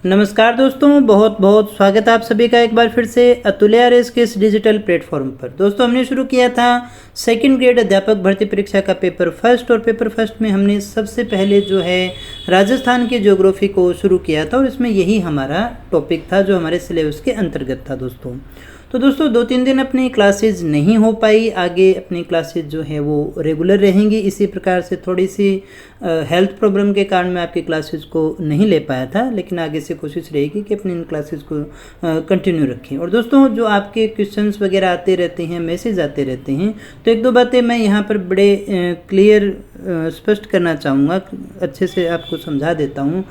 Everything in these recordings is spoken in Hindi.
नमस्कार दोस्तों, बहुत बहुत स्वागत है आप सभी का एक बार फिर से अतुल्य आरएस के इस डिजिटल प्लेटफॉर्म पर। दोस्तों, हमने शुरू किया था सेकंड ग्रेड अध्यापक भर्ती परीक्षा का पेपर फर्स्ट, और पेपर फर्स्ट में हमने सबसे पहले जो है राजस्थान के ज्योग्राफी को शुरू किया था, और इसमें यही हमारा टॉपिक था जो हमारे सिलेबस के अंतर्गत था दोस्तों। तो दोस्तों 2-3 दिन अपनी क्लासेज नहीं हो पाई, आगे अपनी क्लासेज जो है वो रेगुलर रहेंगी। इसी प्रकार से थोड़ी सी हेल्थ प्रॉब्लम के कारण मैं आपकी क्लासेज को नहीं ले पाया था, लेकिन आगे से कोशिश रहेगी कि अपनी इन क्लासेज को कंटिन्यू रखें। और दोस्तों, जो आपके क्वेश्चंस वगैरह आते रहते हैं, मैसेज आते रहते हैं, तो 1-2 बातें मैं यहाँ पर बड़े क्लियर स्पष्ट करना चाहूँगा, अच्छे से आपको समझा देता हूँ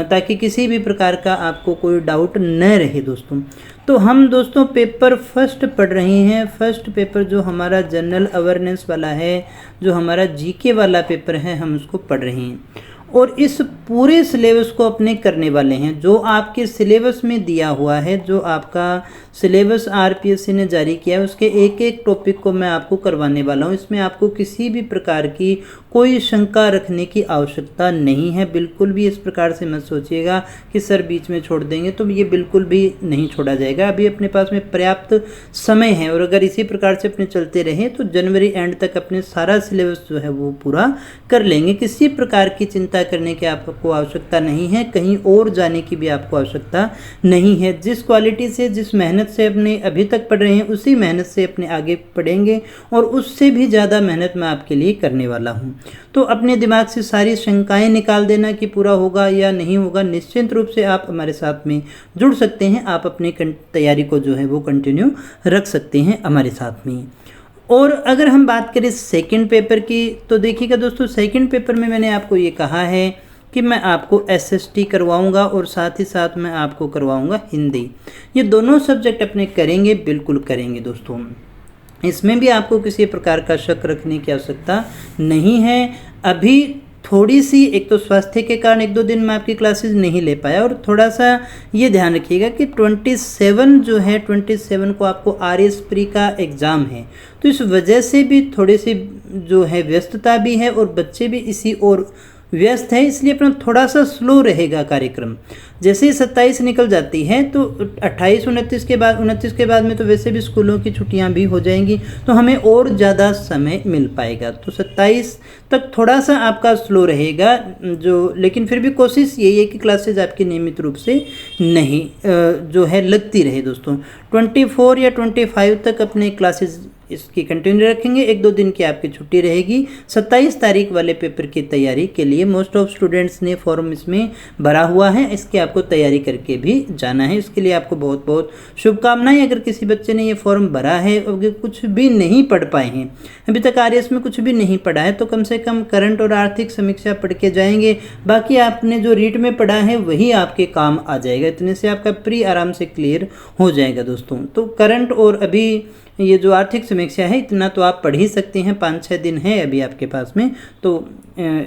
ताकि किसी भी प्रकार का आपको कोई डाउट न रहे दोस्तों। तो हम दोस्तों पेपर फर्स्ट पढ़ रहे हैं। फर्स्ट पेपर जो हमारा जनरल अवेयरनेस वाला है, जो हमारा जीके वाला पेपर है, हम उसको पढ़ रहे हैं और इस पूरे सिलेबस को अपने करने वाले हैं। जो आपके सिलेबस में दिया हुआ है, जो आपका सिलेबस आरपीएससी ने जारी किया है, उसके एक एक टॉपिक को मैं आपको करवाने वाला हूं। इसमें आपको किसी भी प्रकार की कोई शंका रखने की आवश्यकता नहीं है। बिल्कुल भी इस प्रकार से मत सोचिएगा कि सर बीच में छोड़ देंगे, तो ये बिल्कुल भी नहीं छोड़ा जाएगा। अभी अपने पास में पर्याप्त समय है, और अगर इसी प्रकार से अपने चलते रहे तो जनवरी एंड तक अपने सारा सिलेबस जो है वो पूरा कर लेंगे। किसी प्रकार की चिंता करने की आपको आवश्यकता नहीं है, कहीं और जाने की भी आपको आवश्यकता नहीं है। जिस क्वालिटी से, जिस मेहनत से अपने अभी तक पढ़ रहे हैं, उसी मेहनत से अपने आगे पढ़ेंगे, और उससे भी ज़्यादा मेहनत मैं आपके लिए करने वाला हूं। तो अपने दिमाग से सारी शंकाएं निकाल देना कि पूरा होगा या नहीं होगा। निश्चित रूप से आप हमारे साथ में जुड़ सकते हैं, आप अपनी तैयारी को जो है वो कंटिन्यू रख सकते हैं हमारे साथ में। और अगर हम बात करें सेकंड पेपर की, तो देखिएगा दोस्तों, सेकंड पेपर में मैंने आपको ये कहा है कि मैं आपको एसएसटी करवाऊंगा और साथ ही साथ मैं आपको करवाऊंगा हिंदी। ये दोनों सब्जेक्ट अपने करेंगे, बिल्कुल करेंगे दोस्तों। इसमें भी आपको किसी प्रकार का शक रखने की आवश्यकता नहीं है। अभी थोड़ी सी, एक तो स्वास्थ्य के कारण 1-2 दिन मैं आपकी क्लासेस नहीं ले पाया, और थोड़ा सा ये ध्यान रखिएगा कि 27 जो है, 27 को आपको आरएस प्री का एग्ज़ाम है, तो इस वजह से भी थोड़ी सी जो है व्यस्तता भी है, और बच्चे भी इसी और व्यस्त है, इसलिए अपना थोड़ा सा स्लो रहेगा कार्यक्रम। जैसे ही 27 निकल जाती है तो 28-29 के बाद, 29 के बाद में तो वैसे भी स्कूलों की छुट्टियां भी हो जाएंगी, तो हमें और ज़्यादा समय मिल पाएगा। तो 27 तक थोड़ा सा आपका स्लो रहेगा जो, लेकिन फिर भी कोशिश यही है कि क्लासेज आपकी नियमित रूप से नहीं जो है लगती रहे दोस्तों। 24 या 25 तक अपने क्लासेज इसकी कंटिन्यू रखेंगे। 1-2 दिन की आपकी छुट्टी रहेगी। 27 तारीख वाले पेपर की तैयारी के लिए मोस्ट ऑफ स्टूडेंट्स ने फॉर्म इसमें भरा हुआ है, इसकी आपको तैयारी करके भी जाना है। इसके लिए आपको बहुत बहुत शुभकामनाएं। अगर किसी बच्चे ने ये फॉर्म भरा है और कुछ भी नहीं पढ़ पाए हैं, अभी तक आरएस में कुछ भी नहीं पढ़ा है, तो कम से कम करंट और आर्थिक समीक्षा पढ़ के जाएंगे। बाकी आपने जो रीड में पढ़ा है वही आपके काम आ जाएगा। इतने से आपका प्री आराम से क्लियर हो जाएगा दोस्तों। तो करंट और अभी ये जो आर्थिक समीक्षा है, इतना तो आप पढ़ ही सकते हैं। 5-6 दिन है अभी आपके पास में, तो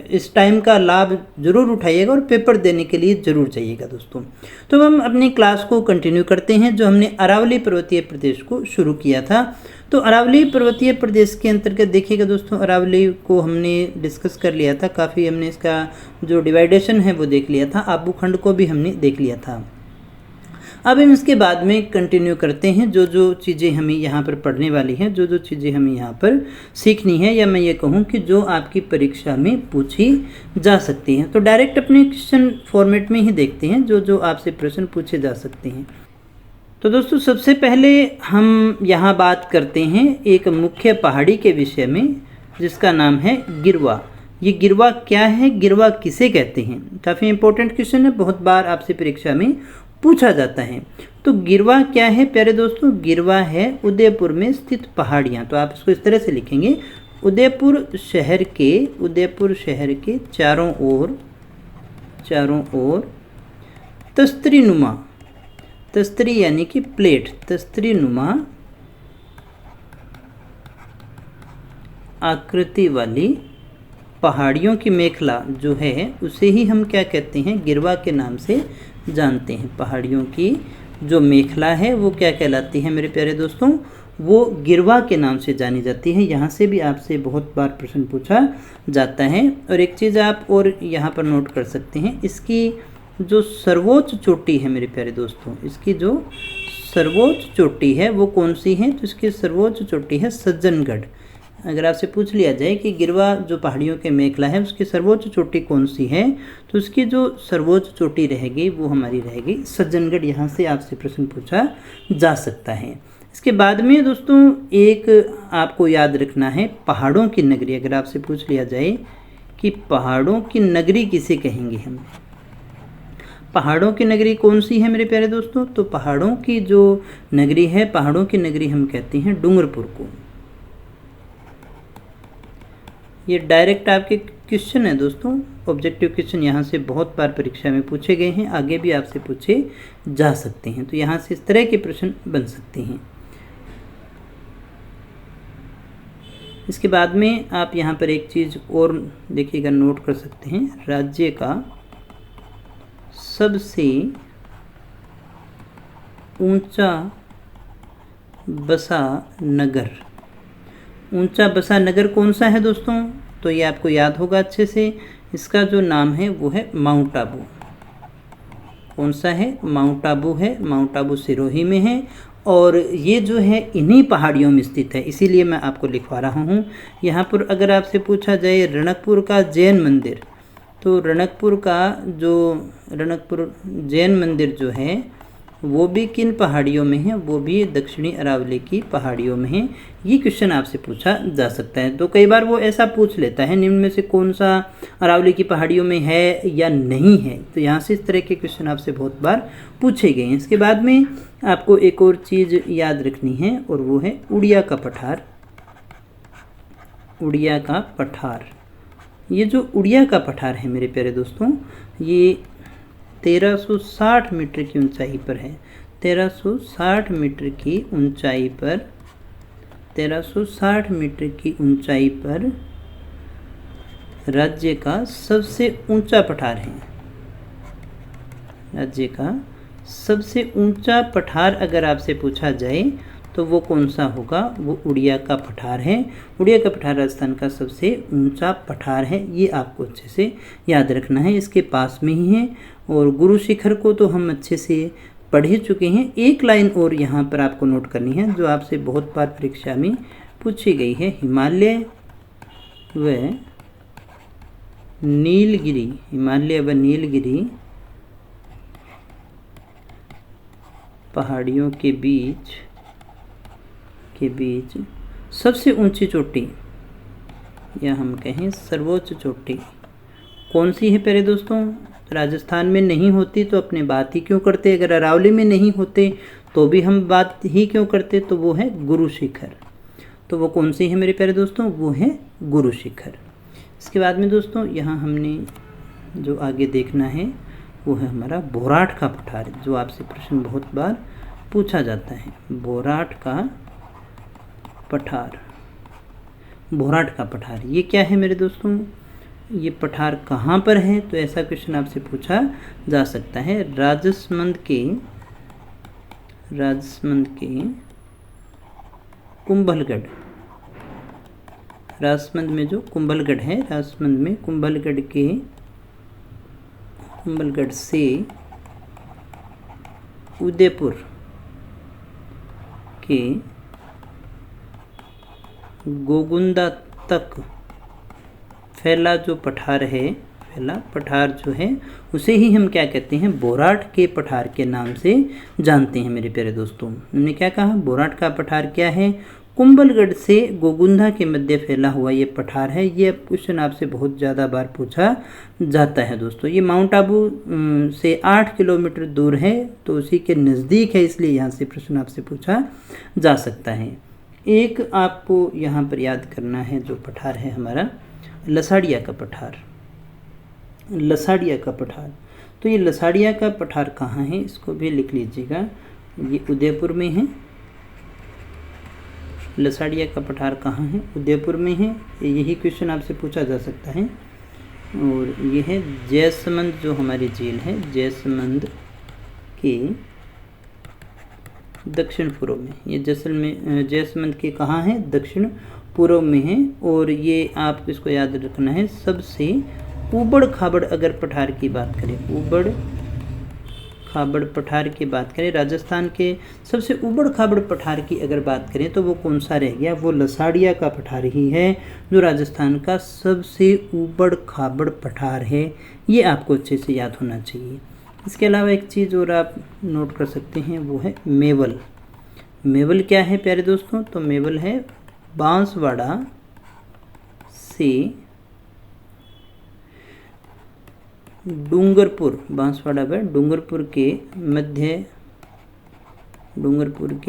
इस टाइम का लाभ जरूर उठाइएगा और पेपर देने के लिए ज़रूर जाइएगा दोस्तों। तो हम अपनी क्लास को कंटिन्यू करते हैं, जो हमने अरावली पर्वतीय प्रदेश को शुरू किया था। तो अरावली पर्वतीय प्रदेश के अंतर्गत देखिएगा दोस्तों, अरावली को हमने डिस्कस कर लिया था काफ़ी। हमने इसका जो डिवाइडेशन है वो देख लिया था, आबू खंड को भी हमने देख लिया था। अब हम इसके बाद में कंटिन्यू करते हैं। जो जो चीज़ें हमें यहाँ पर पढ़ने वाली हैं, जो जो चीज़ें हमें यहाँ पर सीखनी है, या मैं ये कहूँ कि जो आपकी परीक्षा में पूछी जा सकती हैं, तो डायरेक्ट अपने क्वेश्चन फॉर्मेट में ही देखते हैं जो जो आपसे प्रश्न पूछे जा सकते हैं। तो दोस्तों, सबसे पहले हम यहाँ बात करते हैं एक मुख्य पहाड़ी के विषय में, जिसका नाम है गिरवा। ये गिरवा क्या है, गिरवा किसे कहते हैं? काफ़ी इंपॉर्टेंट क्वेश्चन है, बहुत बार आपसे परीक्षा में पूछा जाता है। तो गिरवा क्या है प्यारे दोस्तों? गिरवा है उदयपुर में स्थित पहाड़ियाँ। तो आप इसको इस तरह से लिखेंगे, उदयपुर शहर के चारों ओर तस्तरी नुमा, तस्तरी यानी कि प्लेट, तस्तरी नुमा आकृति वाली पहाड़ियों की मेखला जो है, उसे ही हम क्या कहते हैं? गिरवा के नाम से जानते हैं। पहाड़ियों की जो मेखला है वो क्या कहलाती है मेरे प्यारे दोस्तों? वो गिरवा के नाम से जानी जाती है। यहाँ से भी आपसे बहुत बार प्रश्न पूछा जाता है। और एक चीज़ आप और यहाँ पर नोट कर सकते हैं, इसकी जो सर्वोच्च चोटी है मेरे प्यारे दोस्तों, इसकी जो सर्वोच्च चोटी है वो कौन सी है? तो इसकी सर्वोच्च चोटी है सज्जनगढ़। अगर आपसे पूछ लिया जाए कि गिरवा जो पहाड़ियों के मेखला है उसकी सर्वोच्च चोटी कौन सी है, तो उसकी जो सर्वोच्च चोटी रहेगी वो हमारी रहेगी सज्जनगढ़। यहाँ से आपसे प्रश्न पूछा जा सकता है। इसके बाद में दोस्तों एक आपको याद रखना है पहाड़ों की नगरी। अगर आपसे पूछ लिया जाए कि पहाड़ों की नगरी किसे कहेंगे हम, पहाड़ों की नगरी कौन सी है मेरे प्यारे दोस्तों? तो पहाड़ों की जो नगरी है, पहाड़ों की नगरी हम कहते हैं डूंगरपुर को। ये डायरेक्ट आपके क्वेश्चन है दोस्तों, ऑब्जेक्टिव क्वेश्चन यहाँ से बहुत बार परीक्षा में पूछे गए हैं, आगे भी आपसे पूछे जा सकते हैं। तो यहाँ से इस तरह के प्रश्न बन सकते हैं। इसके बाद में आप यहाँ पर एक चीज़ और देखिएगा, नोट कर सकते हैं, राज्य का सबसे ऊंचा बसा नगर, ऊंचा बसा नगर कौन सा है दोस्तों? तो ये आपको याद होगा अच्छे से, इसका जो नाम है वो है माउंट आबू। कौन सा है? माउंट आबू है। माउंट आबू सिरोही में है और ये जो है इन्हीं पहाड़ियों में स्थित है, इसीलिए मैं आपको लिखवा रहा हूँ। यहाँ पर अगर आपसे पूछा जाए रणकपुर का जैन मंदिर, तो रणकपुर जैन मंदिर जो है वो भी किन पहाड़ियों में है? वो भी दक्षिणी अरावली की पहाड़ियों में है। ये क्वेश्चन आपसे पूछा जा सकता है। तो कई बार वो ऐसा पूछ लेता है निम्न में से कौन सा अरावली की पहाड़ियों में है या नहीं है। तो यहाँ से इस तरह के क्वेश्चन आपसे बहुत बार पूछे गए हैं। इसके बाद में आपको एक और चीज़ याद रखनी है और वो है उड़िया का पठार। उड़िया का पठार, ये जो उड़िया का पठार है मेरे प्यारे दोस्तों, ये 1360 मीटर की ऊंचाई पर है। 1360 मीटर की ऊंचाई पर 1360 मीटर की ऊंचाई पर राज्य का सबसे ऊंचा पठार है। राज्य का सबसे ऊंचा पठार अगर आपसे पूछा जाए तो वो कौन सा होगा? वो उड़िया का पठार है। उड़िया का पठार राजस्थान का सबसे ऊंचा पठार है, ये आपको अच्छे से याद रखना है, इसके पास में ही है। और गुरु शिखर को तो हम अच्छे से पढ़ ही चुके हैं। एक लाइन और यहाँ पर आपको नोट करनी है जो आपसे बहुत बार परीक्षा में पूछी गई है, हिमालय व नीलगिरी, हिमालय व नीलगिरी पहाड़ियों के बीच सबसे ऊंची चोटी, या हम कहें सर्वोच्च चोटी कौन सी है प्यारे दोस्तों? राजस्थान में नहीं होती तो अपने बात ही क्यों करते, अगर अरावली में नहीं होते तो भी हम बात ही क्यों करते, तो वो है गुरु शिखर। तो वो कौन सी है मेरे प्यारे दोस्तों? वो है गुरु शिखर। इसके बाद में दोस्तों यहाँ हमने जो आगे देखना है वो है हमारा बोराट का पठार, जो आपसे प्रश्न बहुत बार पूछा जाता है। बोराट का पठार, बोराट का पठार ये क्या है मेरे दोस्तों? ये पठार कहाँ पर है? तो ऐसा क्वेश्चन आपसे पूछा जा सकता है। राजसमंद के कुंभलगढ़, राजसमंद में जो कुंभलगढ़ है, राजसमंद में कुंभलगढ़ से उदयपुर के गोगुंदा तक फैला जो पठार है, फैला पठार जो है उसे ही हम क्या कहते हैं? बोराट के पठार के नाम से जानते हैं मेरे प्यारे दोस्तों। हमने क्या कहा? बोराट का पठार क्या है? कुंभलगढ़ से गोगुंदा के मध्य फैला हुआ ये पठार है। ये क्वेश्चन आपसे बहुत ज़्यादा बार पूछा जाता है दोस्तों। ये माउंट आबू से 8 किलोमीटर दूर है, तो उसी के नज़दीक है, इसलिए यहाँ से प्रश्न आपसे पूछा जा सकता है। एक आपको यहाँ पर याद करना है जो पठार है हमारा लसाड़िया का पठार, लसाड़िया का पठार। तो ये लसाड़िया का पठार कहाँ है, इसको भी लिख लीजिएगा। ये उदयपुर में है। लसाड़िया का पठार कहाँ है? उदयपुर में है। यही क्वेश्चन आपसे पूछा जा सकता है। और ये है जैसमंद, जो हमारी झील है, जैसमंद के दक्षिण पूर्व में। ये जैसमंद के कहाँ है? दक्षिण पूर्व में है। और ये आपको इसको याद रखना है, सबसे ऊबड़ खाबड़ अगर पठार की बात करें, ऊबड़ खाबड़ पठार की बात करें, राजस्थान के सबसे ऊबड़ खाबड़ पठार की अगर बात करें तो वो कौन सा रह गया, वो लसाड़िया का पठार ही है जो राजस्थान का सबसे ऊबड़ खाबड़ पठार है। ये आपको अच्छे से याद होना चाहिए। इसके अलावा एक चीज़ और आप नोट कर सकते हैं, वो है मेवल। मेवल क्या है प्यारे दोस्तों, तो मेवल है बांसवाड़ा से डूंगरपुर, बांसवाड़ा व डूंगरपुर के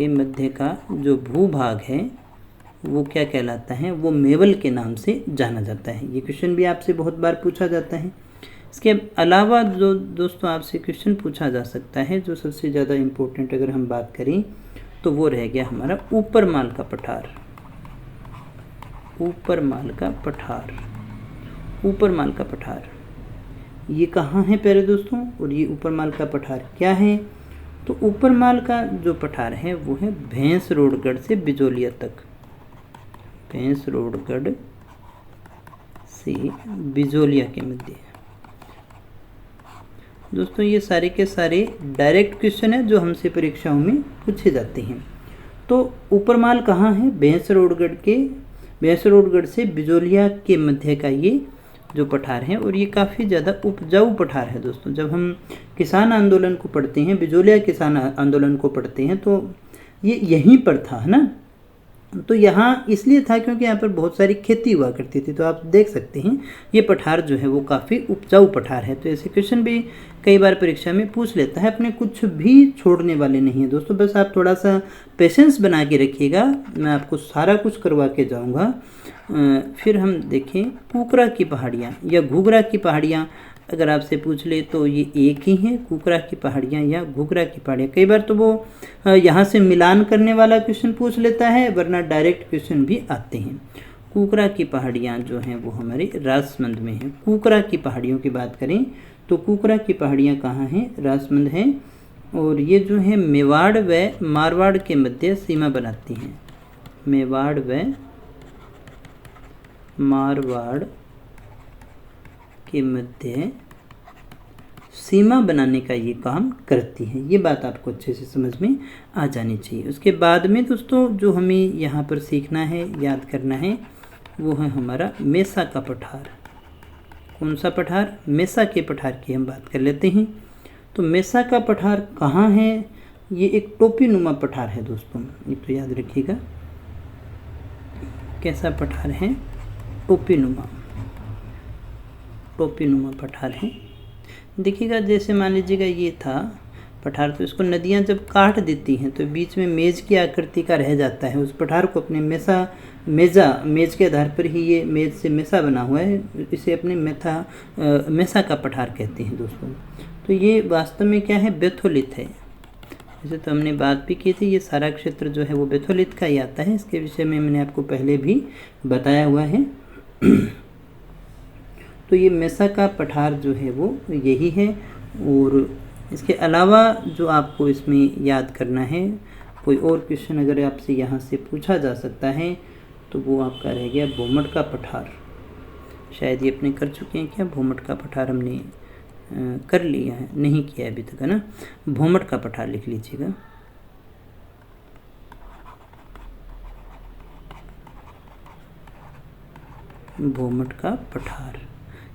मध्य का जो भूभाग है वो क्या कहलाता है, वो मेवल के नाम से जाना जाता है। ये क्वेश्चन भी आपसे बहुत बार पूछा जाता है। इसके अलावा जो दोस्तों आपसे क्वेश्चन पूछा जा सकता है, जो सबसे ज़्यादा इम्पोर्टेंट अगर हम बात करें तो वो रह गया हमारा ऊपरमाल का पठार। ऊपरमाल का पठार ये कहाँ है प्यारे दोस्तों, और ये ऊपरमाल का पठार क्या है, तो ऊपरमाल का जो पठार है वो है भैंसरोडगढ़ से बिजोलिया तक। भैंसरोडगढ़ से बिजोलिया के मध्य। दोस्तों ये सारे के सारे डायरेक्ट क्वेश्चन है जो हमसे परीक्षाओं में पूछे जाते हैं। तो ऊपरमाल कहाँ है, भैंसरोडगढ़ से बिजोलिया के मध्य का ये जो पठार है, और ये काफ़ी ज़्यादा उपजाऊ पठार है दोस्तों। जब हम किसान आंदोलन को पढ़ते हैं, बिजोलिया किसान आंदोलन को पढ़ते हैं, तो ये यहीं पर था, है ना। तो यहाँ इसलिए था क्योंकि यहाँ पर बहुत सारी खेती हुआ करती थी। तो आप देख सकते हैं ये पठार जो है वो काफ़ी उपजाऊ पठार है। तो ऐसे क्वेश्चन भी कई बार परीक्षा में पूछ लेता है, अपने कुछ भी छोड़ने वाले नहीं है दोस्तों। बस आप थोड़ा सा पेशेंस बना के रखिएगा, मैं आपको सारा कुछ करवा के जाऊँगा। फिर हम देखें कुकरा की पहाड़ियाँ या घुघरा की पहाड़ियाँ अगर आपसे पूछ ले तो ये एक ही है, कुकरा की पहाड़ियाँ या घुघरा की पहाड़ियाँ। कई बार तो वो यहाँ से मिलान करने वाला क्वेश्चन पूछ लेता है, वरना डायरेक्ट क्वेश्चन भी आते हैं। कुकरा की पहाड़ियाँ जो हैं वो हमारे राजसमंद में हैं। कुकरा की पहाड़ियों की बात करें तो कुकरा की पहाड़ियाँ कहाँ हैं, राजसमंद हैं, और ये जो है मेवाड़ व मारवाड़ के मध्य सीमा बनाती हैं। मेवाड़ व मारवाड़ के मध्य सीमा बनाने का ये काम करती है। ये बात आपको अच्छे से समझ में आ जानी चाहिए। उसके बाद में दोस्तों जो हमें यहाँ पर सीखना है, याद करना है, वो है हमारा मेसा का पठार। कौन सा पठार, मेसा के पठार की हम बात कर लेते हैं। तो मेसा का पठार कहाँ है, ये एक टोपी नुमा पठार है दोस्तों, ये तो याद रखिएगा। कैसा पठार है, टोपी नुमा पठार है। देखिएगा जैसे मान लीजिएगा ये था पठार, तो इसको नदियाँ जब काट देती हैं तो बीच में मेज की आकृति का रह जाता है। उस पठार को अपने मेज के आधार पर ही ये मेज से मेसा बना हुआ है, इसे अपने मेसा का पठार कहते हैं दोस्तों। तो ये वास्तव में क्या है, बेथोलित है। जैसे तो हमने बात भी की थी, ये सारा क्षेत्र जो है वो बेथोलित का ही आता है। इसके विषय में मैंने आपको पहले भी बताया हुआ है। तो ये मेसा का पठार जो है वो यही है। और इसके अलावा जो आपको इसमें याद करना है, कोई और क्वेश्चन अगर आपसे यहाँ से पूछा जा सकता है तो वो आपका रह गया भोमट का पठार। शायद ये अपने कर चुके हैं क्या, भोमट का पठार हमने कर लिया है, नहीं किया अभी तक, है ना। भोमट का पठार लिख लीजिएगा। भोमट का पठार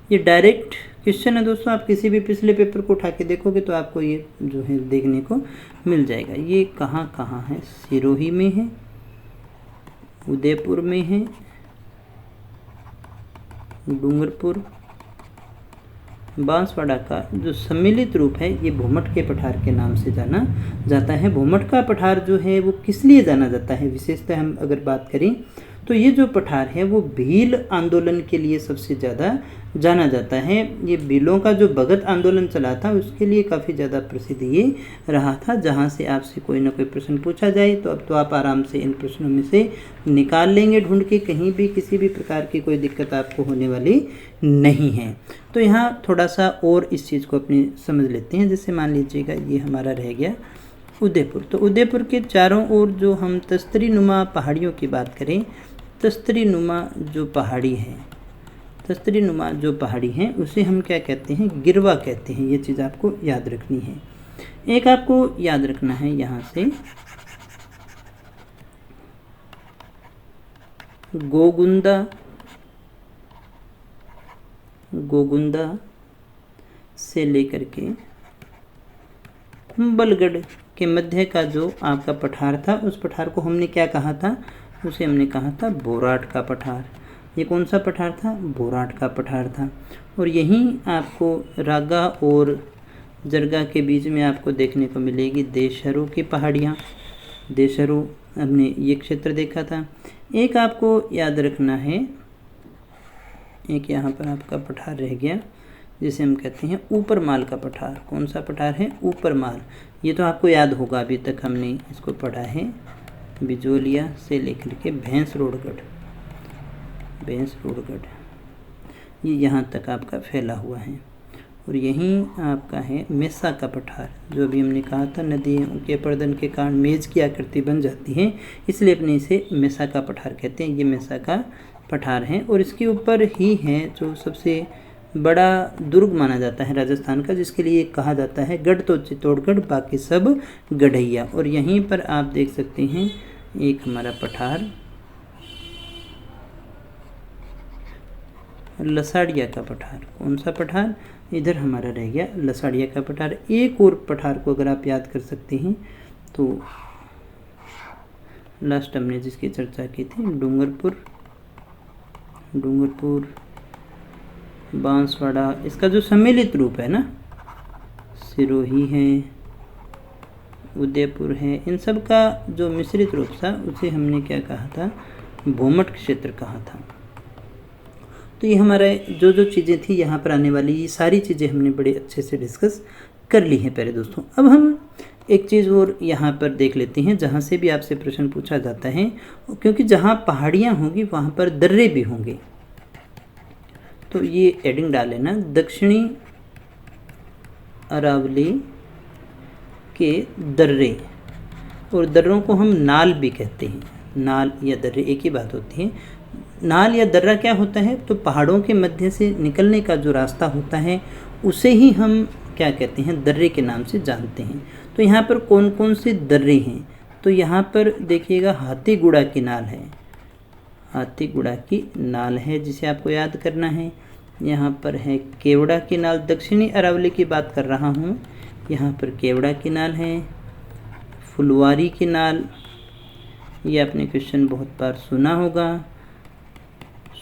ये डायरेक्ट क्वेश्चन है दोस्तों। आप किसी भी पिछले पेपर को उठा के देखोगे तो आपको ये जो है देखने को मिल जाएगा। ये कहाँ है, सिरोही में है, उदयपुर में है, डूंगरपुर, बांसवाड़ा का जो सम्मिलित रूप है ये भोमट के पठार के नाम से जाना जाता है। भोमट का पठार जो है वो किस लिए जाना जाता है, विशेषतः हम अगर बात करें तो ये जो पठार है वो भील आंदोलन के लिए सबसे ज़्यादा जाना जाता है। ये भीलों का जो भगत आंदोलन चला था उसके लिए काफ़ी ज़्यादा प्रसिद्ध ये रहा था। जहाँ से आपसे कोई ना कोई प्रश्न पूछा जाए तो अब तो आप आराम से इन प्रश्नों में से निकाल लेंगे ढूंढ के, कहीं भी किसी भी प्रकार की कोई दिक्कत आपको होने वाली नहीं है। तो यहाँ थोड़ा सा और इस चीज़ को अपनी समझ लेते हैं। जैसे मान लीजिएगा ये हमारा रह गया उदयपुर। तो उदयपुर के चारों ओर जो हम तस्तरी नुमा पहाड़ियों की बात करें, तस्तरी नुमा जो पहाड़ी है उसे हम क्या कहते हैं, गिरवा कहते हैं। ये चीज़ आपको याद रखनी है। एक आपको याद रखना है यहाँ से गोगुंदा, गोगुंदा से लेकर के कुंभलगढ़ के मध्य का जो आपका पठार था, उस पठार को हमने क्या कहा था? उसे हमने कहा था बोराट का पठार। ये कौन सा पठार था? बोराट का पठार था। और यहीं आपको रागा और जरगा के बीच में आपको देखने को मिलेगी देशहरों की पहाड़ियाँ। देशहरों हमने ये क्षेत्र देखा था। एक आपको याद रखना है, एक यहाँ पर आपका पठार रह गया जिसे हम कहते हैं ऊपर माल का पठार। कौन सा पठार है? ऊपर माल। ये तो आपको याद होगा, अभी तक हमने इसको पढ़ा है। बिजोलिया से लेकर के भैंसरोडगढ़, भैंसरोडगढ़ ये यहाँ तक आपका फैला हुआ है। और यहीं आपका है मेसा का पठार, जो अभी हमने कहा था नदियों के अपर्दन के कारण मेज की आकृति बन जाती है, इसलिए अपने इसे मेसा का पठार कहते हैं। ये मेसा का पठार है और इसके ऊपर ही है जो सबसे बड़ा दुर्ग माना जाता है राजस्थान का, जिसके लिए कहा जाता है गढ़ तो चित्तौड़गढ़ बाकी सब गढ़ैया। और यहीं पर आप देख सकते हैं एक हमारा पठार लसाड़िया का पठार। कौन सा पठार? इधर हमारा रह गया लसाड़िया का पठार। एक और पठार को अगर आप याद कर सकते हैं तो लास्ट हमने जिसकी चर्चा की थी डूंगरपुर, डूंगरपुर बांसवाड़ा, इसका जो सम्मिलित रूप है ना, सिरोही है, उदयपुर है, इन सब का जो मिश्रित रूप था उसे हमने क्या कहा था? भूमठ क्षेत्र कहा था। तो ये हमारे जो जो चीज़ें थी यहाँ पर आने वाली, ये सारी चीज़ें हमने बड़े अच्छे से डिस्कस कर ली हैं प्यारे दोस्तों। अब हम एक चीज़ और यहाँ पर देख लेते हैं जहाँ से भी आपसे प्रश्न पूछा जाता है, क्योंकि जहाँ पहाड़ियाँ होंगी वहाँ पर दर्रे भी होंगे। तो ये एडिंग डाल लेना, दक्षिणी अरावली के दर्रे, और दर्रों को हम नाल भी कहते हैं। नाल या दर्रे एक ही बात होती है। नाल या दर्रा क्या होता है? तो पहाड़ों के मध्य से निकलने का जो रास्ता होता है उसे ही हम क्या कहते हैं? दर्रे के नाम से जानते हैं। तो यहाँ पर कौन कौन से दर्रे हैं? तो यहाँ पर देखिएगा हाथीगुड़ा की नाल है, हाथीगुड़ा की नाल है जिसे आपको याद करना है। यहाँ पर है केवड़ा की नाल, दक्षिणी अरावली की बात कर रहा हूँ, यहाँ पर केवड़ा की नाल है। फुलवारी की नाल, ये आपने क्वेश्चन बहुत बार सुना होगा।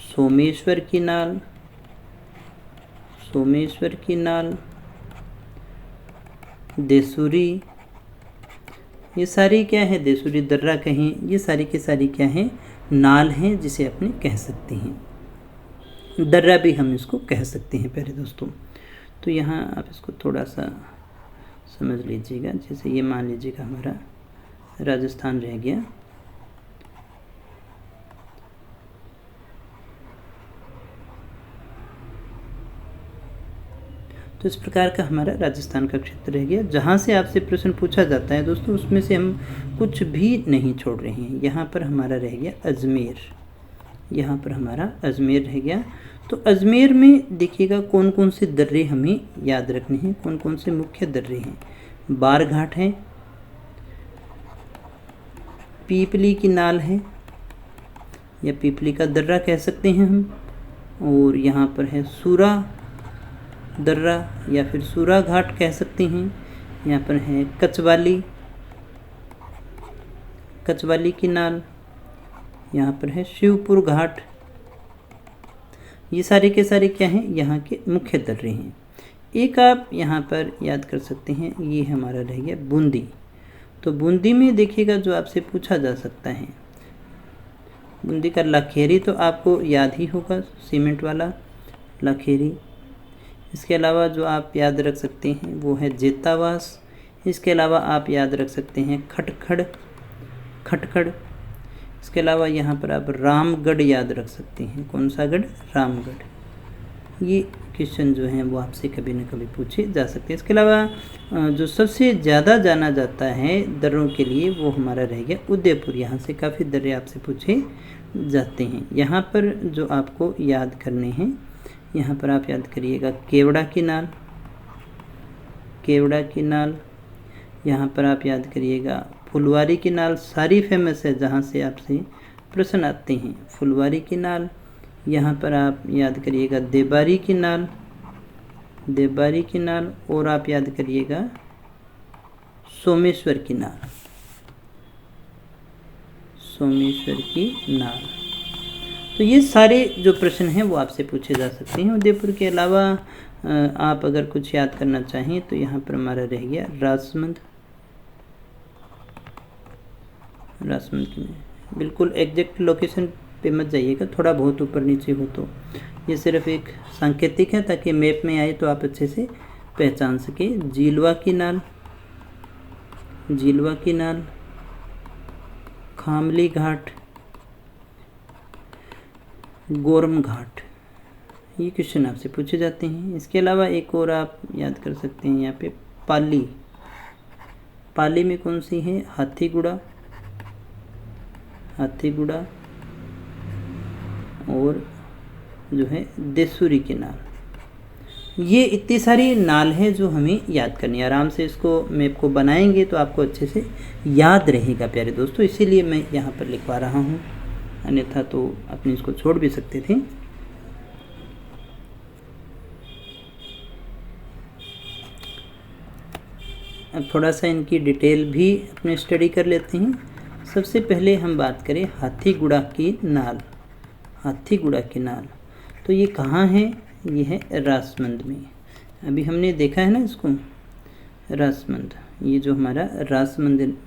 सोमेश्वर की नाल, सोमेश्वर की नाल, देसूरी, ये सारी क्या है? देसूरी दर्रा कहें, ये सारी की सारी क्या है? नाल हैं जिसे अपने कह सकते हैं। दर्रा भी हम इसको कह सकते हैं प्यारे दोस्तों। तो यहाँ आप इसको थोड़ा सा समझ लीजिएगा। जैसे ये मान लीजिएगा हमारा राजस्थान रह गया, तो इस प्रकार का हमारा राजस्थान का क्षेत्र रह गया। जहाँ से आपसे प्रश्न पूछा जाता है दोस्तों, उसमें से हम कुछ भी नहीं छोड़ रहे हैं। यहाँ पर हमारा रह गया अजमेर, यहाँ पर हमारा अजमेर रह गया। तो अजमेर में देखिएगा कौन कौन से दर्रे हमें याद रखने हैं, कौन कौन से मुख्य दर्रे हैं। बारघाट है, पीपली की नाल है या पीपली का दर्रा कह सकते हैं हम, और यहाँ पर है सूरा दर्रा या फिर सूरा घाट कह सकते हैं। यहाँ पर है कचवाली, कचवाली की नाल, यहाँ पर है शिवपुर घाट। ये सारे के सारे क्या हैं? यहाँ के मुख्य दर्रे हैं। एक आप यहाँ पर याद कर सकते हैं, ये हमारा रह गया बूंदी। तो बूंदी में देखिएगा जो आपसे पूछा जा सकता है, बूंदी का लाखेरी तो आपको याद ही होगा, सीमेंट वाला लाखेरी। इसके अलावा जो आप याद रख सकते हैं वो है जेतावास। इसके अलावा आप याद रख सकते हैं खटखड़, खटखड़। इसके अलावा यहाँ पर आप रामगढ़ याद रख सकते हैं। कौन सा गढ़? रामगढ़। ये क्वेश्चन जो हैं वो आपसे कभी न कभी पूछे जा सकते हैं। इसके अलावा जो सबसे ज़्यादा जाना जाता है दर्रों के लिए वो हमारा रह गया उदयपुर। यहाँ से काफ़ी दर्रे आपसे पूछे जाते हैं। यहाँ पर जो आपको याद करने हैं, यहाँ पर आप याद करिएगा केवड़ा की नाल, केवड़ा की नाल, यहाँ पर आप याद करिएगा फुलवारी की नाल सारी फेमस है, जहाँ से आपसे प्रश्न आते हैं। फुलवारी की नाल, यहाँ पर आप याद करिएगा देबारी की नाल, देबारी की नाल, और आप याद करिएगा सोमेश्वर की नाल, सोमेश्वर की नाल। तो ये सारे जो प्रश्न हैं वो आपसे पूछे जा सकते हैं। उदयपुर के अलावा आप अगर कुछ याद करना चाहें तो यहाँ पर हमारा रह गया राजसमंद। राजसमंद की बिल्कुल एग्जैक्ट लोकेशन पे मत जाइएगा, थोड़ा बहुत ऊपर नीचे हो तो। ये सिर्फ एक सांकेतिक है ताकि मैप में आए तो आप अच्छे से पहचान सके। झीलवा की नाल, झीलवा की नाल, खामली घाट, गोरम घाट, ये क्वेश्चन आपसे पूछे जाते हैं। इसके अलावा एक और आप याद कर सकते हैं यहाँ पे पाली। पाली में कौन सी है? हाथीगुड़ा, हाथीगुड़ा, और जो है देसूरी की नाल। ये इतनी सारी नाल है जो हमें याद करनी है। आराम से इसको मैप को बनाएंगे तो आपको अच्छे से याद रहेगा प्यारे दोस्तों, इसीलिए मैं यहाँ पर लिखवा रहा हूँ, अन्यथा तो अपने इसको छोड़ भी सकते थे। अब थोड़ा सा इनकी डिटेल भी अपने स्टडी कर लेते हैं। सबसे पहले हम बात करें हाथीगुड़ा की नाल। हाथीगुड़ा की नाल तो ये कहाँ है? ये है राजसमंद में। अभी हमने देखा है ना इसको, राजसमंद, ये जो हमारा राजसमंद,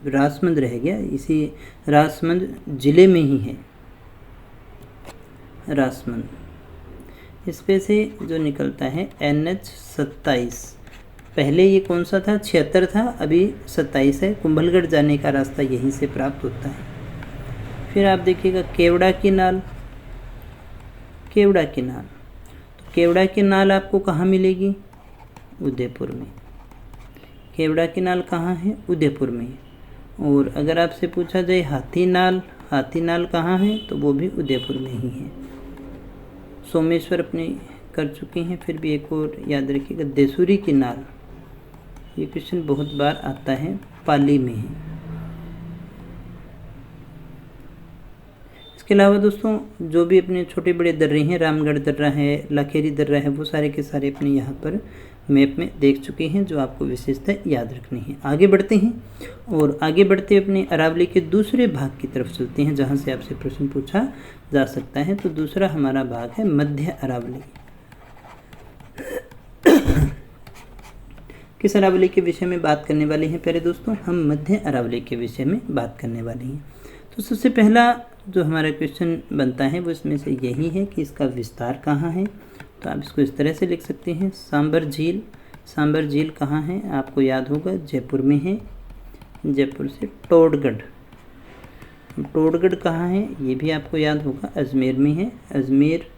राजसमंद रह गया, इसी राजसमंद जिले में ही है राजसमंद। इस पे से जो निकलता है NH 27, पहले ये कौन सा था? 76 था, अभी 27 है। कुंभलगढ़ जाने का रास्ता यहीं से प्राप्त होता है। फिर आप देखिएगा केवड़ा की नाल, केवड़ा की नाल। तो केवड़ा की नाल आपको कहाँ मिलेगी? उदयपुर में। केवड़ा की नाल कहाँ है? उदयपुर में। और अगर आपसे पूछा जाए हाथी नाल, हाथी नाल कहाँ है? तो वो भी उदयपुर में ही है। सोमेश्वर अपने कर चुके हैं, फिर भी एक और याद रखिएगा देसूरी की नाल। ये क्वेश्चन बहुत बार आता है, पाली में है। इसके अलावा दोस्तों जो भी अपने छोटे बड़े दर्रे हैं, रामगढ़ दर्रा है, लाखेरी दर्रा है, वो सारे के सारे अपने यहाँ पर मैप में देख चुके हैं, जो आपको विशेषता याद रखनी है। आगे बढ़ते हैं और आगे बढ़ते अपने अरावली के दूसरे भाग की तरफ चलते हैं, जहाँ से आपसे प्रश्न पूछा जा सकता है। तो दूसरा हमारा भाग है मध्य अरावली। किस अरावली के विषय में बात करने वाले हैं प्यारे दोस्तों? हम मध्य अरावली के विषय में बात करने वाले हैं। तो सबसे पहला जो हमारा क्वेश्चन बनता है वो इसमें से यही है कि इसका विस्तार कहाँ है। तो आप इसको इस तरह से लिख सकते हैं, सांबर झील। सांबर झील कहाँ है? आपको याद होगा जयपुर में है। जयपुर से टोडगढ़, टोडगढ़ कहाँ है? ये भी आपको याद होगा, अजमेर में है। अजमेर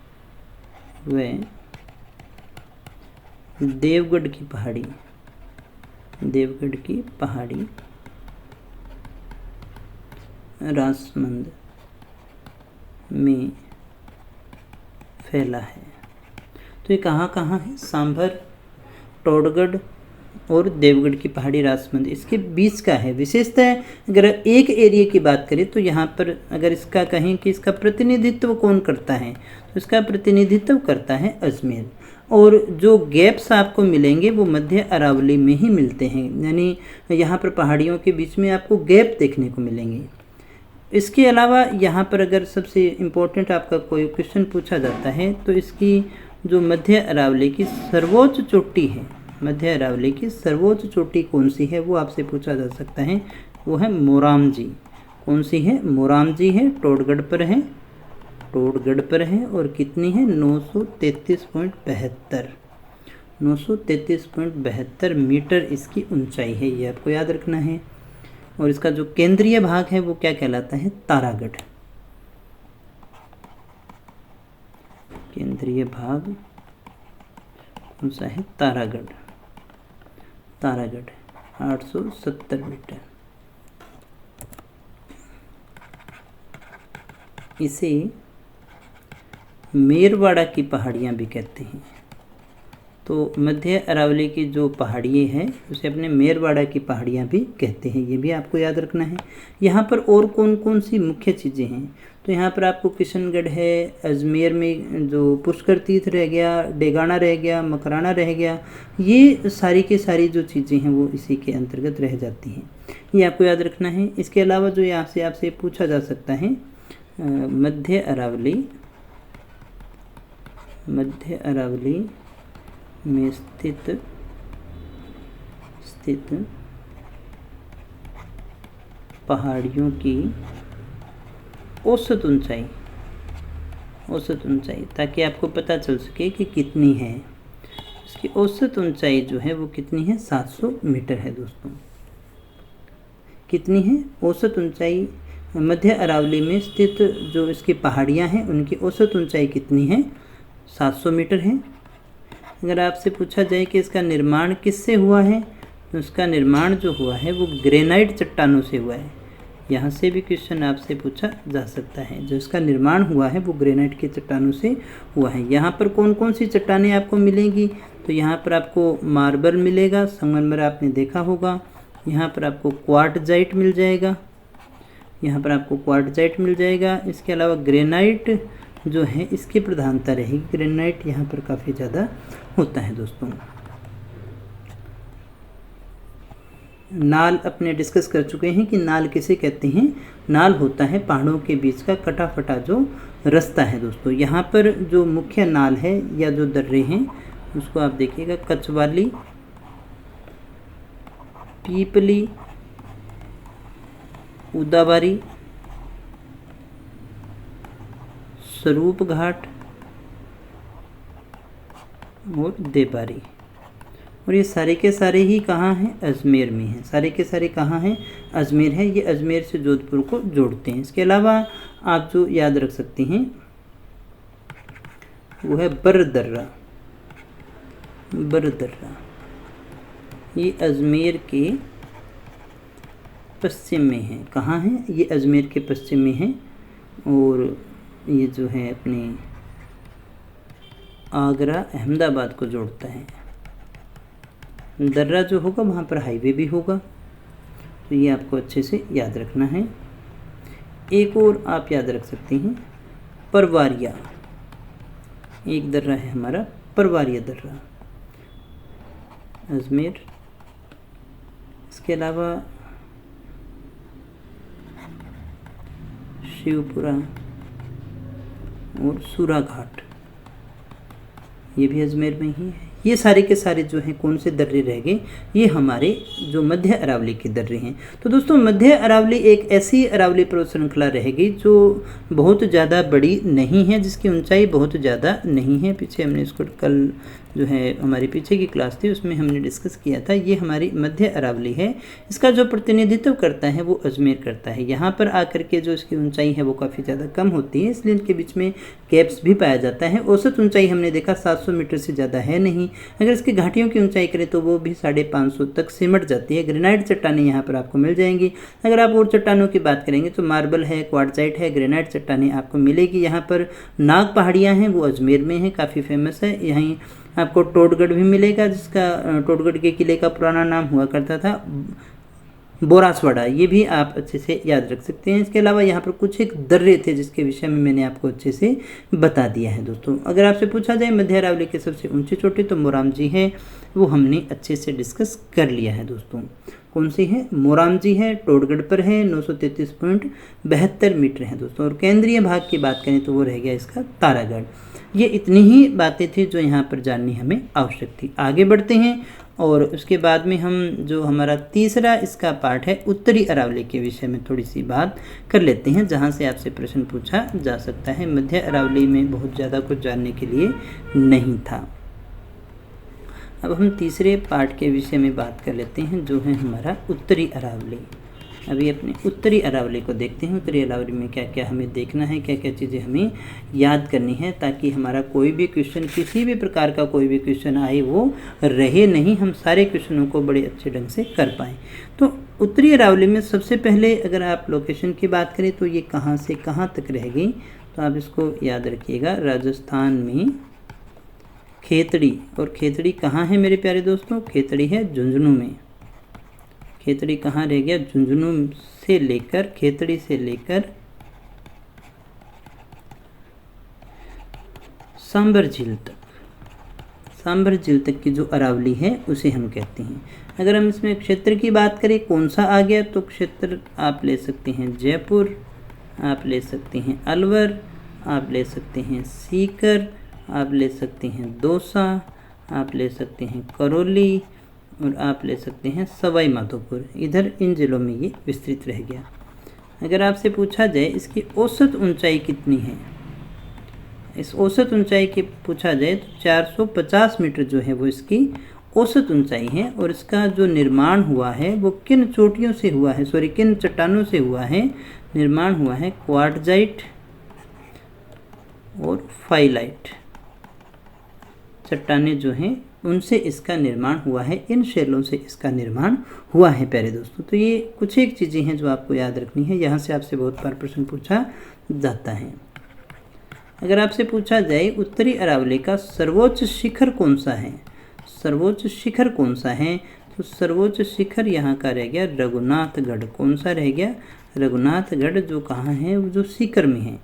व देवगढ़ की पहाड़ी, देवगढ़ की पहाड़ी राजसमंद में फैला है। तो ये कहाँ कहाँ है? सांभर, टोडगढ़ और देवगढ़ की पहाड़ी राजसमंद, इसके बीच का है। विशेषता है अगर एक एरिया की बात करें तो यहाँ पर अगर इसका कहें कि इसका प्रतिनिधित्व कौन करता है, तो इसका प्रतिनिधित्व करता है अजमेर। और जो गैप्स आपको मिलेंगे वो मध्य अरावली में ही मिलते हैं, यानी यहाँ पर पहाड़ियों के बीच में आपको गैप देखने को मिलेंगे। इसके अलावा यहाँ पर अगर सबसे इम्पोर्टेंट आपका कोई क्वेश्चन पूछा जाता है तो इसकी जो मध्य अरावली की सर्वोच्च चोटी है, मध्य अरावली की सर्वोच्च चोटी कौन सी है, वो आपसे पूछा जा सकता है। वो है मोरामजी। कौन सी है? मोरामजी है, टोडगढ़ पर है, टोडगढ़ पर है। और कितनी है? 933.72, 933.72 मीटर इसकी ऊंचाई है, ये आपको याद रखना है। और इसका जो केंद्रीय भाग है वो क्या कहलाता है? तारागढ़। केंद्रीय भाग कौन सा है? तारागढ़। तारागढ़ 870 मीटर। इसे मेरवाड़ा की पहाड़ियाँ भी कहते हैं। तो मध्य अरावली की जो पहाड़ियाँ हैं उसे अपने मेरवाड़ा की पहाड़ियाँ भी कहते हैं, ये भी आपको याद रखना है। यहाँ पर और कौन कौन सी मुख्य चीज़ें हैं, तो यहाँ पर आपको किशनगढ़ है, अजमेर में जो पुष्कर तीर्थ रह गया, डेगाना रह गया, मकराना रह गया, ये सारी की सारी जो चीज़ें हैं वो इसी के अंतर्गत रह जाती हैं, ये आपको याद रखना है। इसके अलावा जो यहाँ से आपसे पूछा जा सकता है, मध्य अरावली में स्थित पहाड़ियों की औसत ऊंचाई, ताकि आपको पता चल सके कि कितनी है। इसकी औसत ऊंचाई जो है वो कितनी है, 700 मीटर है दोस्तों। कितनी है औसत ऊंचाई, मध्य अरावली में स्थित जो इसकी पहाड़ियाँ हैं उनकी औसत ऊंचाई कितनी है, 700 मीटर है। अगर आपसे पूछा जाए कि इसका निर्माण किससे हुआ है, तो इसका निर्माण जो हुआ है वो ग्रेनाइट चट्टानों से हुआ है। यहाँ से भी क्वेश्चन आपसे पूछा जा सकता है, जो इसका निर्माण हुआ है वो ग्रेनाइट के चट्टानों से हुआ है। यहाँ पर कौन कौन सी चट्टानें आपको मिलेंगी, तो यहाँ पर आपको मार्बल मिलेगा, संगमरमर आपने देखा होगा। यहाँ पर आपको क्वार्टजाइट मिल जाएगा, इसके अलावा ग्रेनाइट जो है इसकी प्रधानता रहेगी, ग्रेनाइट यहाँ पर काफ़ी ज़्यादा होता है दोस्तों। नाल अपने डिस्कस कर चुके हैं कि नाल किसे कहते हैं। नाल होता है पहाड़ों के बीच का कटा फटा जो रास्ता है दोस्तों। यहाँ पर जो मुख्य नाल है या जो दर्रे हैं उसको आप देखिएगा, कचवाली, पीपली, उदाबारी, स्वरूप घाट और देबारी, और ये सारे के सारे ही कहाँ हैं, अजमेर में हैं। सारे के सारे कहाँ हैं, अजमेर है। ये अजमेर से जोधपुर को जोड़ते हैं। इसके अलावा आप जो याद रख सकते हैं वो है बरदर्रा। ये अजमेर के पश्चिम में है। कहाँ है, ये अजमेर के पश्चिम में है, और ये जो है अपने आगरा अहमदाबाद को जोड़ता है। दर्रा जो होगा वहाँ पर हाईवे भी होगा, तो ये आपको अच्छे से याद रखना है। एक और आप याद रख सकते हैं, परवारिया। एक दर्रा है हमारा परवारिया दर्रा, अजमेर। इसके अलावा शिवपुरा और सूरा घाट, ये भी अजमेर में ही है। ये सारे के सारे जो हैं कौन से दर्रे रह गए, ये हमारे जो मध्य अरावली के दर्रे हैं। तो दोस्तों मध्य अरावली एक ऐसी अरावली पर्वत श्रृंखला रहेगी जो बहुत ज़्यादा बड़ी नहीं है, जिसकी ऊंचाई बहुत ज़्यादा नहीं है। पीछे हमने इसको कल जो है हमारी पीछे की क्लास थी उसमें हमने डिस्कस किया था। ये हमारी मध्य अरावली है। इसका जो प्रतिनिधित्व करता है वो अजमेर करता है। यहाँ पर आकर के जो इसकी ऊंचाई है वो काफ़ी ज़्यादा कम होती है, इसलिए इनके बीच में गैप्स भी पाया जाता है। औसत ऊंचाई हमने देखा 700 मीटर से ज़्यादा है नहीं। अगर इसकी घाटियों की ऊंचाई करें तो वो भी 550 तक सिमट जाती है। ग्रेनाइट चट्टानें यहाँ पर आपको मिल जाएंगी। अगर आप और चट्टानों की बात करेंगे तो मार्बल है, क्वार्टजाइट है, ग्रेनाइट चट्टानें आपको मिलेगी। यहाँ पर नाग पहाड़ियाँ हैं वो अजमेर में हैं, काफ़ी फेमस है। यहीं आपको टोडगढ़ भी मिलेगा, जिसका टोडगढ़ के किले का पुराना नाम हुआ करता था बोरासवाड़ा, ये भी आप अच्छे से याद रख सकते हैं। इसके अलावा यहाँ पर कुछ एक दर्रे थे जिसके विषय में मैंने आपको अच्छे से बता दिया है दोस्तों। अगर आपसे पूछा जाए मध्य अरावली के सबसे ऊंची चोटी तो मोराम जी है, वो हमने अच्छे से डिस्कस कर लिया है दोस्तों। कौन सी है, मोराम जी है, टोडगढ़ पर है, 933.72 मीटर है दोस्तों। और केंद्रीय भाग की बात करें तो वो रह गया इसका तारागढ़। ये इतनी ही बातें थी जो यहाँ पर जाननी हमें आवश्यक थी। आगे बढ़ते हैं और उसके बाद में हम जो हमारा तीसरा इसका पार्ट है उत्तरी अरावली के विषय में थोड़ी सी बात कर लेते हैं, जहाँ से आपसे प्रश्न पूछा जा सकता है। मध्य अरावली में बहुत ज़्यादा कुछ जानने के लिए नहीं था। अब हम तीसरे पार्ट के विषय में बात कर लेते हैं जो है हमारा उत्तरी अरावली। अभी अपने उत्तरी अरावली को देखते हैं। उत्तरी अरावली में क्या क्या हमें देखना है, क्या क्या चीज़ें हमें याद करनी है, ताकि हमारा कोई भी क्वेश्चन, किसी भी प्रकार का कोई भी क्वेश्चन आए वो रहे नहीं, हम सारे क्वेश्चनों को बड़े अच्छे ढंग से कर पाएँ। तो उत्तरी अरावली में सबसे पहले अगर आप लोकेशन की बात करें तो ये कहाँ से कहाँ तक रहेगी, तो आप इसको याद रखिएगा। राजस्थान में खेतड़ी, और खेतड़ी कहाँ है मेरे प्यारे दोस्तों? खेतड़ी है झुंझुनू में। खेतड़ी कहाँ रह गया? झुंझुनू से लेकर, खेतड़ी से लेकर सांभर झील तक, सांभर झील तक की जो अरावली है उसे हम कहते हैं। अगर हम इसमें क्षेत्र की बात करें कौन सा आ गया, तो क्षेत्र आप ले सकते हैं जयपुर, आप ले सकते हैं अलवर, आप ले सकते हैं सीकर, आप ले सकते हैं दौसा, आप ले सकते हैं करौली, और आप ले सकते हैं सवाई माधोपुर। इधर इन जिलों में ये विस्तृत रह गया। अगर आपसे पूछा जाए इसकी औसत ऊंचाई कितनी है, इस औसत ऊंचाई की पूछा जाए तो 450 मीटर जो है वो इसकी औसत ऊंचाई है। और इसका जो निर्माण हुआ है वो किन चोटियों से हुआ है, किन चट्टानों से हुआ है? निर्माण हुआ है क्वार्टजाइट और फाइलाइट चट्टानें जो हैं उनसे इसका निर्माण हुआ है, इन शैलों से इसका निर्माण हुआ है प्यारे दोस्तों। तो ये कुछ एक चीज़ें हैं जो आपको याद रखनी है, यहाँ से आपसे बहुत बार प्रश्न पूछा जाता है। अगर आपसे पूछा जाए उत्तरी अरावली का सर्वोच्च शिखर कौन सा है, सर्वोच्च शिखर कौन सा है, तो सर्वोच्च शिखर यहाँ का रह गया रघुनाथगढ़। कौन सा रह गया? रघुनाथगढ़, जो कहाँ है? वो जो सीकर में है,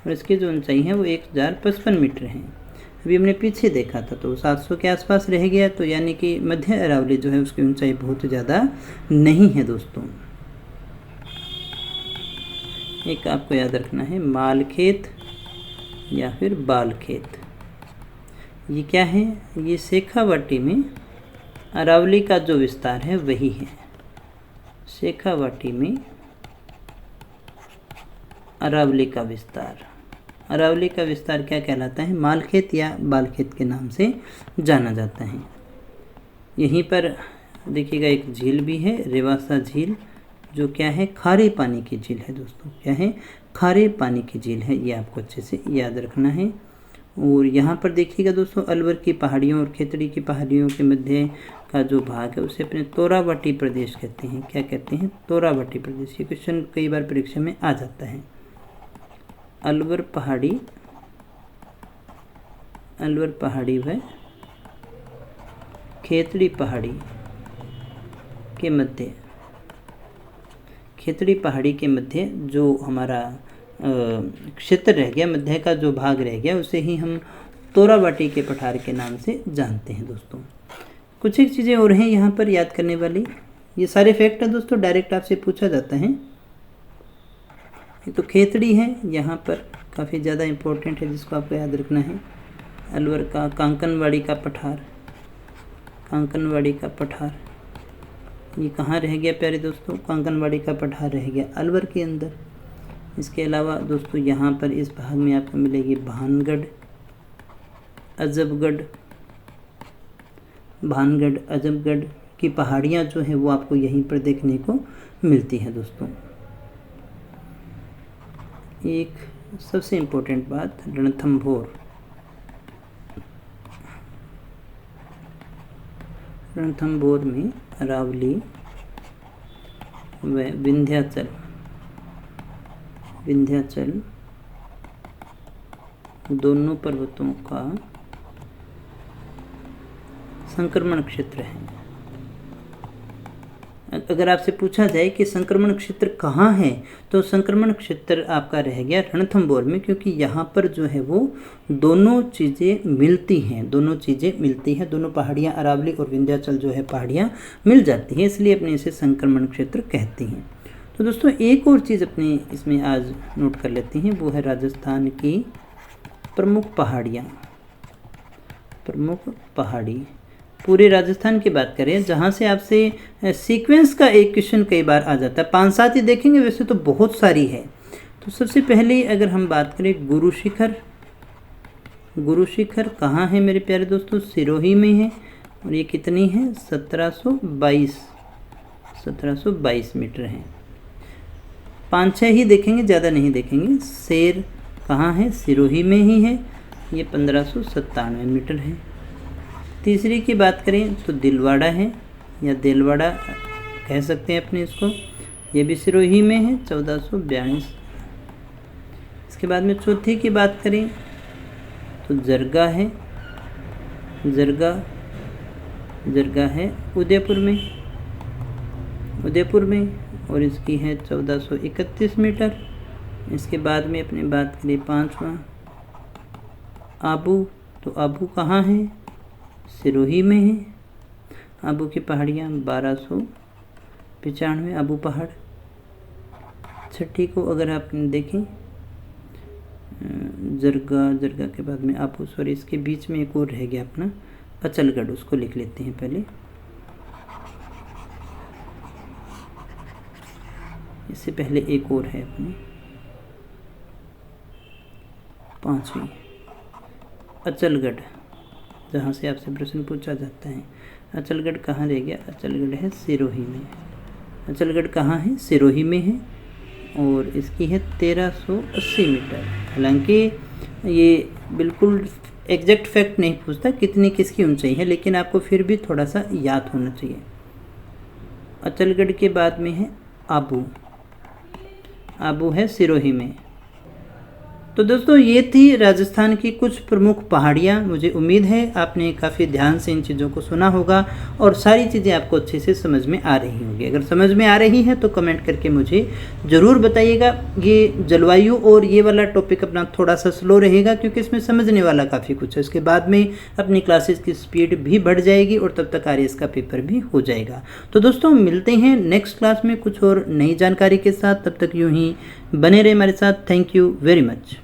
और इसकी जो ऊंचाई है वो 1055 मीटर है। अभी हमने पीछे देखा था तो 700 के आसपास रह गया, तो यानी कि मध्य अरावली जो है उसकी ऊंचाई बहुत ज़्यादा नहीं है दोस्तों। एक आपको याद रखना है मालखेत या फिर बालखेत। ये क्या है? ये शेखावाटी में अरावली का जो विस्तार है वही है। शेखावाटी में अरावली का विस्तार, अरावली का विस्तार क्या कहलाता है? मालखेत या बालखेत के नाम से जाना जाता है। यहीं पर देखिएगा एक झील भी है, रेवासा झील, जो क्या है? खारे पानी की झील है दोस्तों। क्या है? खारे पानी की झील है, ये आपको अच्छे से याद रखना है। और यहाँ पर देखिएगा दोस्तों अलवर की पहाड़ियों और खेतड़ी की पहाड़ियों के मध्य का जो भाग है उसे अपने तोरावटी प्रदेश कहते हैं। क्या कहते हैं? तोरावटी प्रदेश। ये क्वेश्चन कई बार परीक्षा में आ जाता है। अलवर पहाड़ी, अलवर पहाड़ी व खेतड़ी पहाड़ी के मध्य, खेतड़ी पहाड़ी के मध्य जो हमारा क्षेत्र रह गया, मध्य का जो भाग रह गया, उसे ही हम तोरावटी के पठार के नाम से जानते हैं दोस्तों। कुछ एक चीज़ें और हैं यहाँ पर याद करने वाली। ये सारे फैक्ट है दोस्तों, डायरेक्ट आपसे पूछा जाता है। तो खेतड़ी है यहाँ पर काफ़ी ज़्यादा इम्पोर्टेंट है, जिसको आपको याद रखना है। अलवर का कांकनवाड़ी का पठार, कांकनवाड़ी का पठार ये कहाँ रह गया प्यारे दोस्तों? कांकनवाड़ी का पठार रह गया अलवर के अंदर। इसके अलावा दोस्तों यहाँ पर इस भाग में आपको मिलेगी भानगढ़, अजबगढ़, भानगढ़ अजबगढ़ की पहाड़ियाँ जो हैं वो आपको यहीं पर देखने को मिलती हैं दोस्तों। एक सबसे इम्पोर्टेंट बात, रणथंभौर, रणथंभौर में अरावली व विंध्याचल, विंध्याचल दोनों पर्वतों का संक्रमण क्षेत्र है। अगर आपसे पूछा जाए कि संक्रमण क्षेत्र कहाँ है, तो संक्रमण क्षेत्र आपका रह गया रणथंभौर में, क्योंकि यहाँ पर जो है वो दोनों चीज़ें मिलती हैं, दोनों चीज़ें मिलती हैं, दोनों पहाड़ियाँ अरावली और विंध्याचल जो है पहाड़ियाँ मिल जाती हैं, इसलिए अपने इसे संक्रमण क्षेत्र कहते हैं। तो दोस्तों एक और चीज़ अपने इसमें आज नोट कर लेते हैं, वो है राजस्थान की प्रमुख पहाड़ियाँ। प्रमुख पहाड़ी, पूरे राजस्थान की बात करें जहाँ से आपसे सीक्वेंस का एक क्वेश्चन कई बार आ जाता है, 5-7 ही देखेंगे, वैसे तो बहुत सारी है। तो सबसे पहले अगर हम बात करें गुरु शिखर, गुरु शिखर कहाँ है मेरे प्यारे दोस्तों? सिरोही में है, और ये कितनी है? 1722 मीटर है। 5-6 ही देखेंगे, ज़्यादा नहीं देखेंगे। शेर कहाँ है? सिरोही में ही है, ये 1597 मीटर है। तीसरी की बात करें तो दिलवाड़ा है, या दिलवाड़ा कह सकते हैं अपने इसको, ये भी सिरोही में है, 1442। इसके बाद में चौथी की बात करें तो जरगा है, जरगा है उदयपुर में और इसकी है 1431 मीटर। इसके बाद में अपने बात करें 5वां आबू, तो आबू कहाँ है? सिरोही में है। आबू की पहाड़ियाँ 1295 आबू पहाड़। छठी को अगर आप देखें जरगा के बाद में आबू, सॉरी इसके बीच में एक और रह गया अपना अचलगढ़, उसको लिख लेते हैं पहले। इससे पहले एक और है अपनी 5वीं अचलगढ़, जहाँ से आपसे प्रश्न पूछा जाता है। अचलगढ़ कहाँ रह गया? अचलगढ़ है सिरोही में। अचलगढ़ कहाँ है? सिरोही में है और इसकी है 1380 मीटर। हालांकि ये बिल्कुल एग्जैक्ट फैक्ट नहीं पूछता कितनी किसकी ऊंचाई है, लेकिन आपको फिर भी थोड़ा सा याद होना चाहिए। अचलगढ़ के बाद में है आबू है सिरोही में। तो दोस्तों ये थी राजस्थान की कुछ प्रमुख पहाड़ियाँ। मुझे उम्मीद है आपने काफ़ी ध्यान से इन चीज़ों को सुना होगा और सारी चीज़ें आपको अच्छे से समझ में आ रही होंगी। अगर समझ में आ रही हैं तो कमेंट करके मुझे ज़रूर बताइएगा। ये जलवायु और ये वाला टॉपिक अपना थोड़ा सा स्लो रहेगा क्योंकि इसमें समझने वाला काफ़ी कुछ है। इसके बाद में अपनी क्लासेस की स्पीड भी बढ़ जाएगी और तब तक RAS का पेपर भी हो जाएगा। तो दोस्तों मिलते हैं नेक्स्ट क्लास में कुछ और नई जानकारी के साथ। तब तक यूँ ही बने रहे हमारे साथ। Thank you very much.